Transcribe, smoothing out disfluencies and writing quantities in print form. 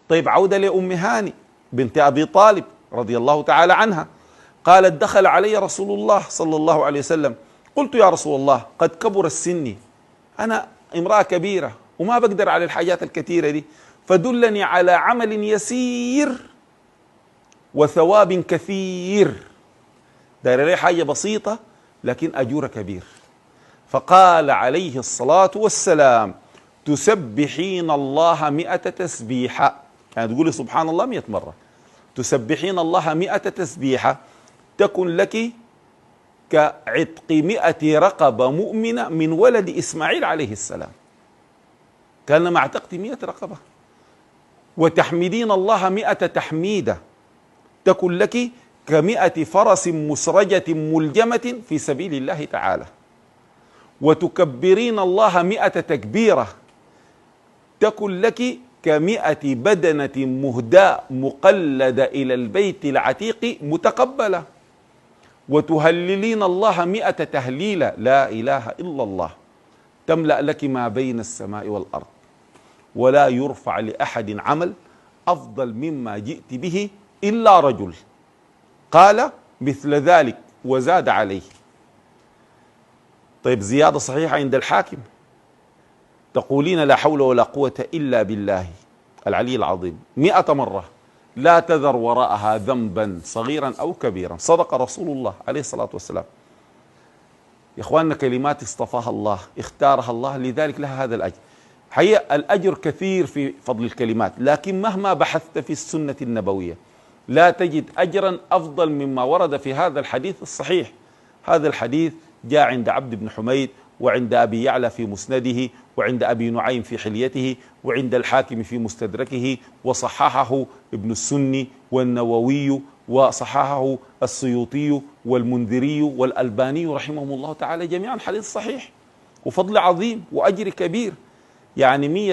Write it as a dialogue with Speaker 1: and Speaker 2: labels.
Speaker 1: طيب عودة لأم هاني بنت أبي طالب رضي الله تعالى عنها، قالت: دخل علي رسول الله صلى الله عليه وسلم، قلت: يا رسول الله قد كبر السن، أنا امرأة كبيرة وما بقدر على الحاجات الكثيرة دي، فدلني على عمل يسير وثواب كثير. داير لي حاجة بسيطة لكن أجور كبير. فقال عليه الصلاة والسلام: تسبحين الله 100 تسبيحة، يعني تقولي سبحان الله 100 مرة، تسبحين الله 100 تسبيحة تكن لك كعتق 100 رقبة مؤمنة من ولد إسماعيل عليه السلام، كأنما اعتقت 100 رقبة. وتحمدين الله 100 تحميدة تكن لك ك100 فرس مسرجة ملجمة في سبيل الله تعالى. وتكبرين الله 100 تكبيرة تكن لك ك100 بدنة مهداء مقلدة إلى البيت العتيق متقبلة. وتهللين الله 100 تهليلة لا إله إلا الله تملأ لك ما بين السماء والأرض، ولا يرفع لأحد عمل أفضل مما جئت به إلا رجل قال مثل ذلك وزاد عليه. طيب زيادة صحيحة عند الحاكم، تقولين لا حول ولا قوة إلا بالله العلي العظيم 100 مرة، لا تذر وراءها ذنبا صغيرا أو كبيرا. صدق رسول الله عليه الصلاة والسلام. يا إخواننا كلمات اصطفاها الله، اختارها الله، لذلك لها هذا الأجر. حقيقة الأجر كثير في فضل الكلمات، لكن مهما بحثت في السنة النبوية لا تجد أجرا أفضل مما ورد في هذا الحديث الصحيح. هذا الحديث جاء عند عبد بن حميد، وعند أبي يعلى في مسنده، وعند أبي نعيم في حليته، وعند الحاكم في مستدركه، وصححه ابن السني والنووي، وصححه السيوطي والمنذري والألباني رحمهم الله تعالى جميعا. حديث صحيح وفضل عظيم وأجر كبير، يعني 100